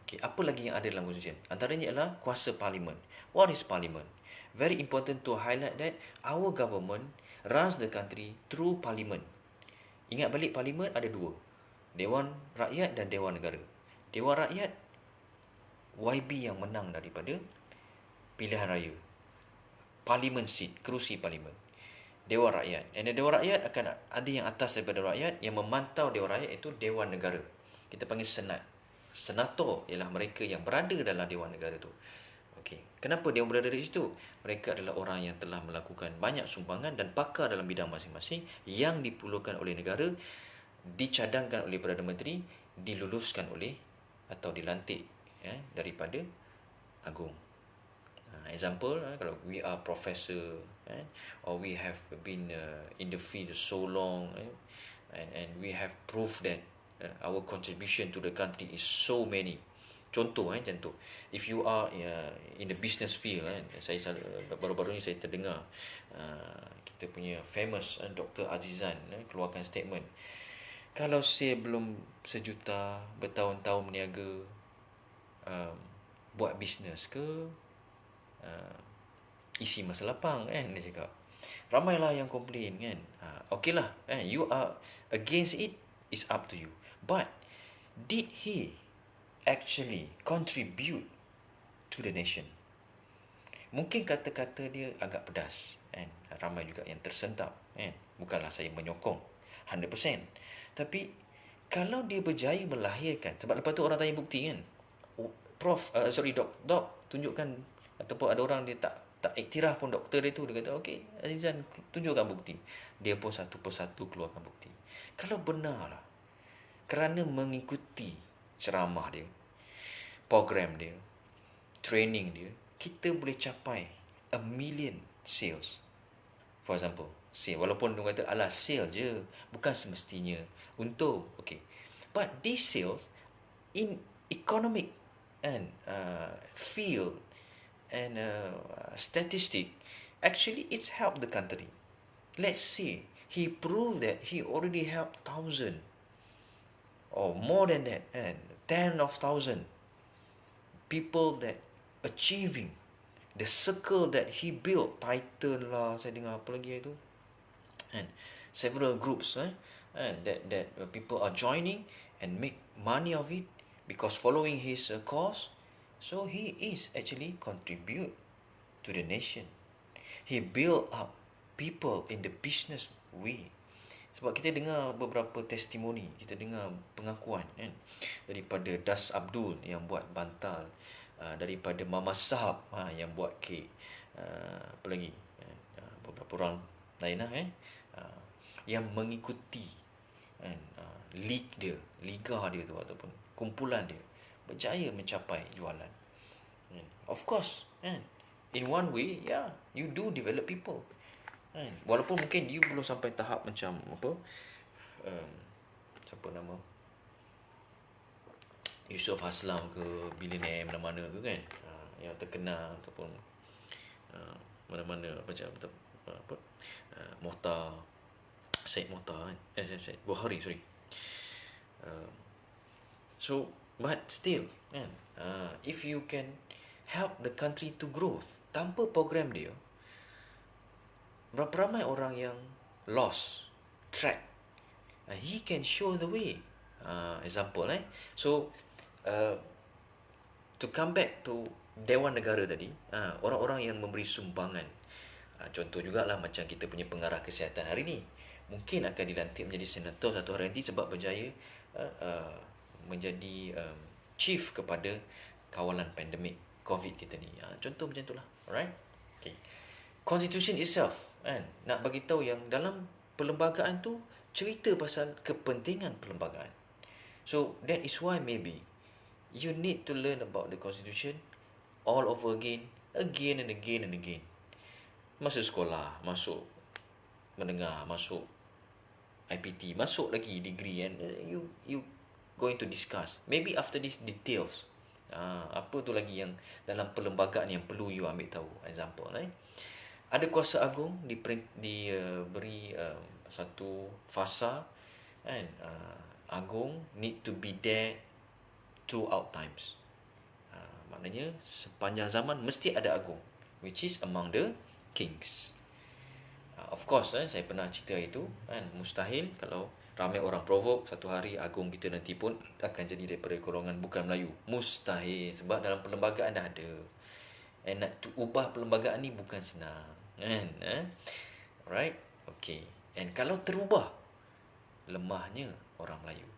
Okay, apa lagi yang ada dalam constitution? Antaranya adalah kuasa parlimen. What is parliament? Very important to highlight that our government runs the country through parliament. Ingat balik, parlimen ada dua, Dewan Rakyat dan Dewan Negara. Dewan Rakyat, YB yang menang daripada pilihan raya, parliament seat, kerusi parlimen. Dewan Rakyat, and Dewan Rakyat akan ada yang atas daripada rakyat, yang memantau Dewan Rakyat itu Dewan Negara. Kita panggil Senat. Senator ialah mereka yang berada dalam Dewan Negara tu. Okey, kenapa dia berada di situ? Mereka adalah orang yang telah melakukan banyak sumbangan dan pakar dalam bidang masing-masing yang diperlukan oleh negara, dicadangkan oleh Perdana Menteri, diluluskan oleh atau dilantik daripada Agung. Example, kalau we are professor, or we have been in the field so long, and we have proof that our contribution to the country is so many. Contoh, if you are in the business field, saya baru-baru ni saya terdengar kita punya famous Dr. Azizan keluarkan statement, kalau saya belum sejuta, bertahun-tahun berniaga, buat bisnes ke, isi masa lapang, dia cakap. Ramailah yang komplain, kan. Okay lah, you are against it, is up to you. But did he actually contribute to the nation? Mungkin kata-kata dia agak pedas, ramai juga yang tersentak, bukanlah saya menyokong 100%, tapi kalau dia berjaya melahirkan, sebab lepas tu orang tanya bukti, kan. Dok tunjukkan, ataupun ada orang dia tak iktiraf pun doktor dia tu, dia kata okey Azizan tunjukkan bukti, dia pun satu persatu keluarkan bukti. Kalau benarlah kerana mengikuti ceramah dia, program dia, training dia, kita boleh capai 1 million sales, for example, sale. Walaupun dia kata alah sale je, bukan semestinya untung, okay, but these sales in economic and field and statistic, actually it's helped the country. Let's see, he proved that he already helped 1,000 or more than that, and 10,000 people that achieving the circle that he built, Titan lah, saya dengar apa lagi itu, and several groups, and that people are joining and make money of it because following his cause. So he is actually contribute to the nation. He build up people in the business way. Sebab kita dengar beberapa testimoni, kita dengar pengakuan, daripada Das Abdul yang buat bantal, daripada Mama Sahab yang buat kek, apa lagi, beberapa orang lain yang mengikuti liga dia tu ataupun kumpulan dia berjaya mencapai jualan. Of course, kan? In one way, yeah, you do develop people. Kan? Walaupun mungkin you belum sampai tahap macam apa, siapa nama, Yusof Haslam ke, billionaire mana-mana ke kan, yang terkenal ataupun mana-mana macam apa, Mohtar, Syed Mohtar kan, Syed Buhari, sorry. So, but still, kan, if you can help the country to growth tanpa program dia, berapa ramai orang yang lost track, he can show the way. Example, so to come back to Dewan Negara tadi, orang-orang yang memberi sumbangan, contoh jugalah macam kita punya pengarah kesihatan hari ni, mungkin akan dilantik menjadi senator satu hari nanti sebab berjaya menjadi chief kepada kawalan pandemik COVID kita ni. Contoh macam itulah. Alright? Okay. Constitution itself, kan, nak bagi tahu yang dalam perlembagaan tu cerita pasal kepentingan perlembagaan. So that is why maybe you need to learn about the constitution all over again and again. Masuk sekolah, masuk mendengar, masuk IPT, masuk lagi degree, and you going to discuss. Maybe after this details, apa tu lagi yang dalam perlembagaan yang perlu you ambil tahu. Example, ada kuasa agung diberi satu fasa, kan, agung need to be there throughout times. Maknanya sepanjang zaman mesti ada agung, which is among the kings. Of course, saya pernah cerita itu, kan, mustahil kalau ramai orang provoke satu hari agung kita nanti pun akan jadi daripada golongan bukan Melayu. Mustahil, sebab dalam perlembagaan dah ada. And nak ubah perlembagaan ni bukan senang, kan? Alright, okay. And kalau terubah, lemahnya orang Melayu.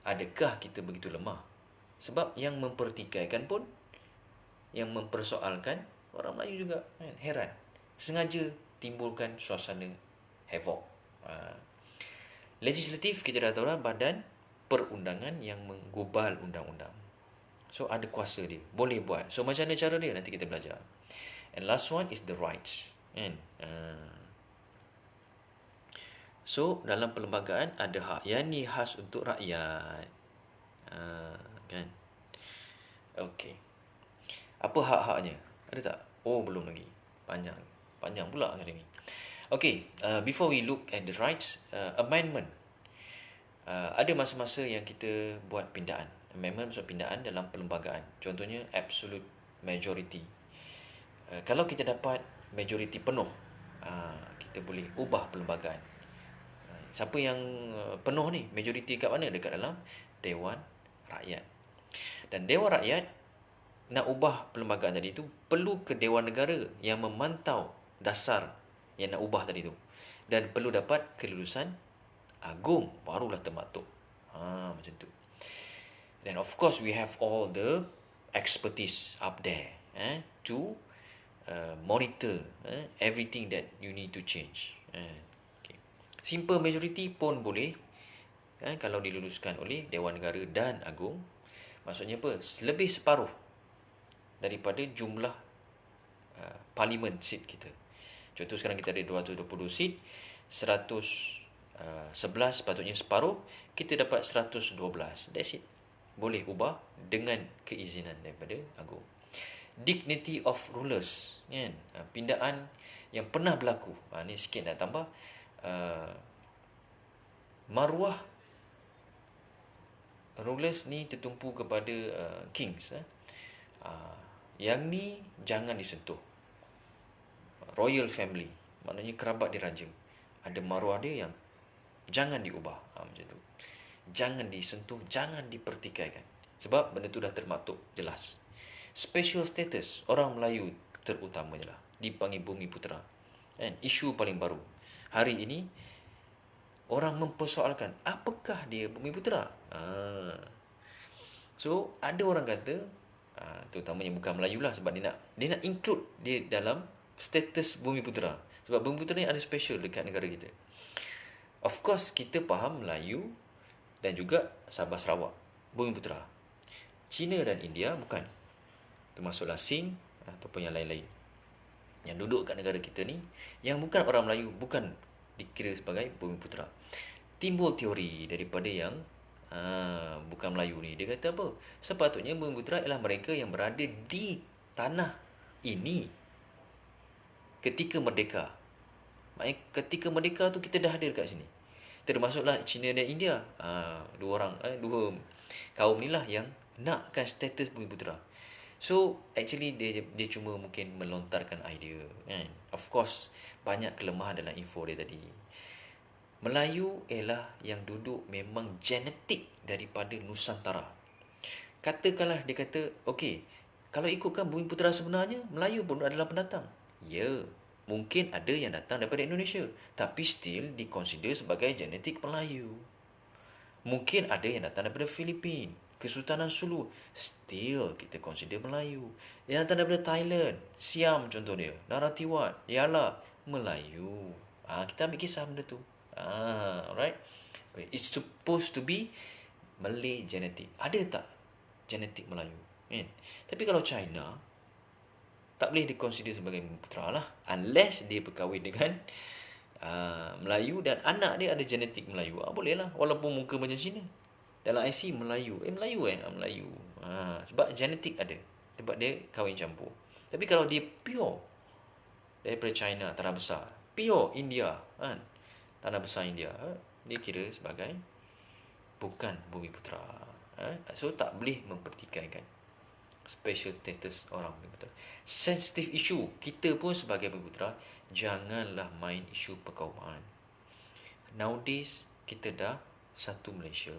Adakah kita begitu lemah? Sebab yang mempertikaikan pun, yang mempersoalkan orang Melayu juga, kan? Heran. Sengaja timbulkan suasana havoc. Legislatif, kita dah tahu lah, badan perundangan yang menggubal undang-undang. So ada kuasa dia, boleh buat. So macam mana cara dia, nanti kita belajar. And last one is the rights, kan? So dalam perlembagaan ada hak, yang ni khas untuk rakyat, kan? Okay. Apa hak-haknya? Ada tak? Oh, belum lagi. Panjang pula hari ni. Okay, before we look at the rights, amendment. Ada masa-masa yang kita buat pindaan. Amendment maksud pindaan dalam perlembagaan. Contohnya absolute majority. Kalau kita dapat majority penuh, kita boleh ubah perlembagaan. Siapa yang penuh ni? Majority kat mana? Dekat dalam Dewan Rakyat. Dan Dewan Rakyat nak ubah perlembagaan tadi tu perlu ke Dewan Negara yang memantau dasar yang nak ubah tadi tu, dan perlu dapat kelulusan agung, barulah termaktub. Macam tu. Then of course we have all the expertise up there, to monitor everything that you need to change. Okay. Simple majority pun boleh, kalau diluluskan oleh Dewan Negara dan Agung. Maksudnya apa? Lebih separuh daripada jumlah parlimen seat kita. Contoh sekarang kita ada 220 seat, 111 sepatutnya separuh, kita dapat 112. That's it. Boleh ubah dengan keizinan daripada Agung. Dignity of rulers, kan? Pindaan yang pernah berlaku. Ni sikit nak tambah. Maruah rulers ni tertumpu kepada kings. Yang ni jangan disentuh. Royal family, maknanya kerabat diraja, ada maruah dia yang jangan diubah. Macam tu. Jangan disentuh, jangan dipertikaikan. Sebab benda tu dah termaktub jelas. Special status, orang Melayu terutamanya lah, dipanggil Bumi Putera. Isu paling baru hari ini, orang mempersoalkan apakah dia Bumi Putera. So ada orang kata, terutamanya bukan Melayu lah, sebab dia nak include dia dalam status Bumi Putera. Sebab Bumi Putera ni ada special dekat negara kita. Of course kita faham Melayu dan juga Sabah Sarawak, Bumiputera. China dan India bukan. Termasuklah Sing ataupun yang lain-lain. Yang duduk kat negara kita ni, yang bukan orang Melayu, bukan dikira sebagai Bumiputera. Timbul teori daripada yang bukan Melayu ni. Dia kata apa? Sepatutnya Bumiputera ialah mereka yang berada di tanah ini ketika merdeka. Maknanya ketika merdeka tu kita dah ada dekat sini. Termasuklah China dan India. Dua kaum ni lah yang nakkan status Bumiputera. So actually dia cuma mungkin melontarkan idea, kan. Of course banyak kelemahan dalam info dia tadi. Melayu ialah yang duduk memang genetik daripada Nusantara. Katakanlah dia kata, okey, kalau ikutkan Bumiputera sebenarnya, Melayu pun adalah pendatang. Ya, mungkin ada yang datang daripada Indonesia, tapi still dikonsider sebagai genetik Melayu. Mungkin ada yang datang daripada Filipina, Kesultanan Sulu, still kita consider Melayu. Yang datang daripada Thailand, Siam contoh dia, Narathiwat, Yala, Melayu. Kita ambil kisah benda tu. Alright. It's supposed to be Malay genetic. Ada tak genetik Melayu? Kan? Tapi kalau China, tak boleh dikonsider sebagai Bumiputera lah, unless dia berkahwin dengan Melayu dan anak dia ada genetik Melayu. Boleh lah, walaupun muka macam Cina. Dalam IC Melayu. Melayu Melayu. Sebab genetik ada. Sebab dia kahwin campur. Tapi kalau dia pure daripada China, tanah besar, pure India, kan, tanah besar India, dia kira sebagai bukan Bumiputera. So tak boleh mempertikaikan special status orang Bumiputera. Sensitive issue. Kita pun sebagai Bumiputera, janganlah main isu perkauman. Nowadays, kita dah satu Malaysia.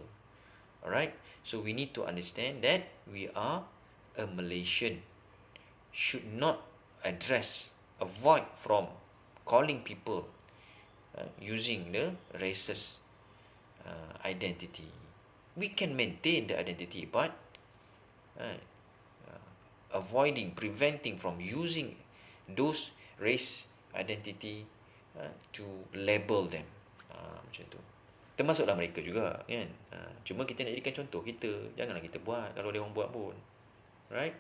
Alright? So, we need to understand that we are a Malaysian. Should not avoid from calling people using the racist identity. We can maintain the identity, but preventing from using those race identity to label them. Macam tu. Termasuklah mereka juga, kan. Cuma kita nak jadikan contoh kita. Janganlah kita buat kalau dia orang buat pun. Right?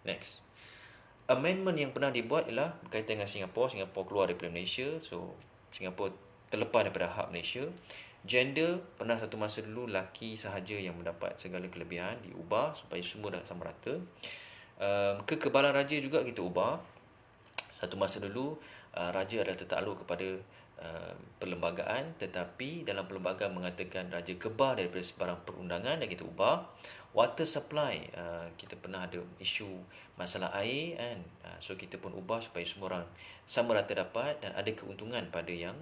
Next. Amendment yang pernah dibuat ialah berkaitan dengan Singapura. Singapura keluar daripada Malaysia. So, Singapura terlepas daripada hak Malaysia. Gender, pernah satu masa dulu lelaki sahaja yang mendapat segala kelebihan, diubah supaya semua dah sama rata. Kekebalan raja juga kita ubah. Satu masa dulu raja adalah tertakluk kepada perlembagaan, tetapi dalam perlembagaan mengatakan raja kebal daripada sebarang perundangan, dan kita ubah. Water supply, kita pernah ada isu masalah air, kan. So kita pun ubah supaya semua orang sama rata dapat dan ada keuntungan pada yang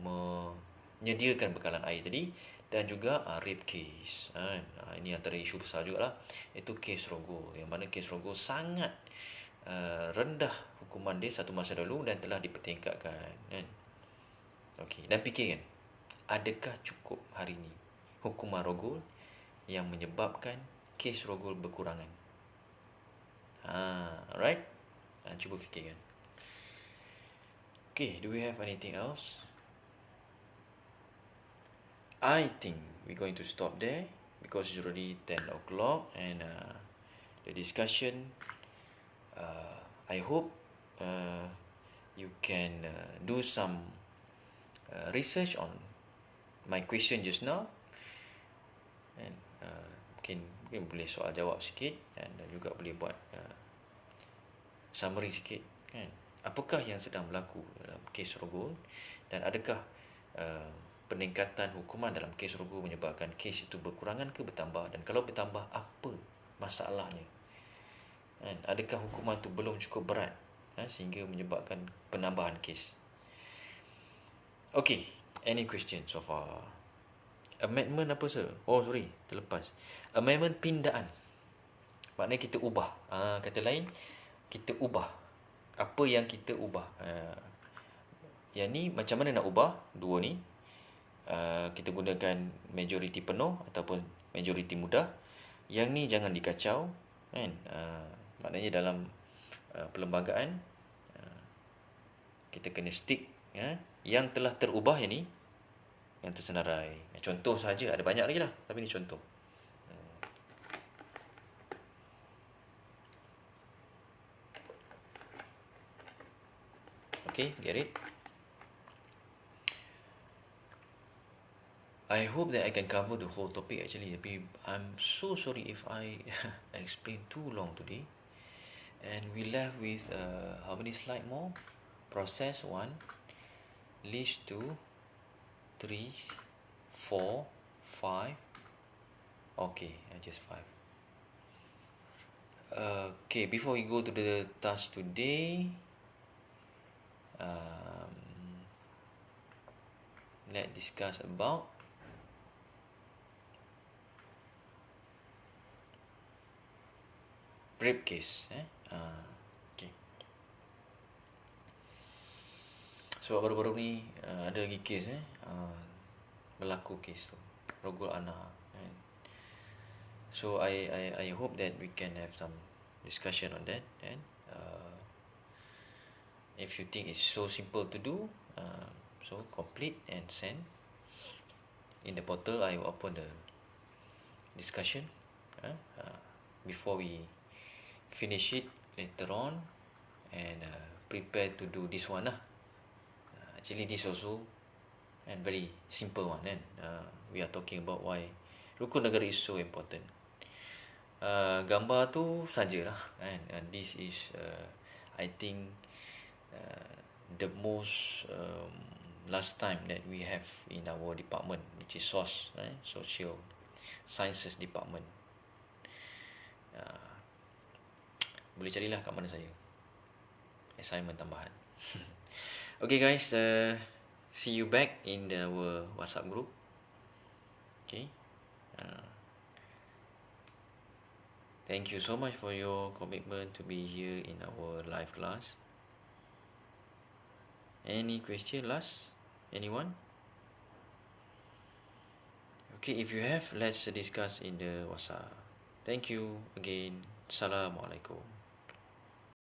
menyediakan bekalan air tadi. Dan juga rape case, ini antara isu besar juga lah. Itu kes rogol, yang mana kes rogol sangat rendah hukuman dia satu masa dulu dan telah dipertingkatkan, kan. Okey, dan fikirkan, adakah cukup hari ini hukuman rogol yang menyebabkan kes rogol berkurangan? Alright. Cuba fikirkan. Okay, do we have anything else? I think we're going to stop there because it's already 10 o'clock and the discussion, I hope you can do some research on my question just now, and mungkin boleh soal jawab sikit dan juga boleh buat summary sikit, kan. Apakah yang sedang berlaku dalam kes rogol dan adakah peningkatan hukuman dalam kes rogol menyebabkan kes itu berkurangan ke bertambah, dan kalau bertambah apa masalahnya, kan? Adakah hukuman itu belum cukup berat sehingga menyebabkan penambahan kes? Okay, any question so far? Amendment apa sir? Terlepas. Amendment pindaan. Maknanya kita ubah. Kata lain, kita ubah. Apa yang kita ubah? Yang ni macam mana nak ubah? Dua ni. Kita gunakan majoriti penuh ataupun majoriti mudah. Yang ni jangan dikacau, kan? Maknanya dalam perlembagaan kita kena stick, ya. Yang telah terubah yang ni yang tersenarai. Contoh saja, ada banyak lagi lah, tapi ni contoh. Okay, get it? I hope that I can cover the whole topic actually, tapi I'm so sorry if I explain too long today. And we left with how many slide more? Process 1, list 2, 3, 4, 5. Okay, just 5. Okay, before we go to the task today, let's discuss about rape case. Okay. Sebab baru-baru ni ada lagi case berlaku case tu, rogol anak. So I hope that we can have some discussion on that. And if you think it's so simple to do, so complete and send in the portal. I will open the discussion before we finish it later on, and prepare to do this one lah. Actually this also and very simple one, and we are talking about why rukun negara is so important. Gambar tu sajalah, and this is I think the most last time that we have in our department, which is social sciences department. Boleh carilah kat mana saya assignment tambahan. Okay guys, see you back in our WhatsApp group. Okay. Thank you so much for your commitment to be here in our live class. Any question last? Anyone? Okay, if you have, let's discuss in the WhatsApp. Thank you again. Assalamualaikum.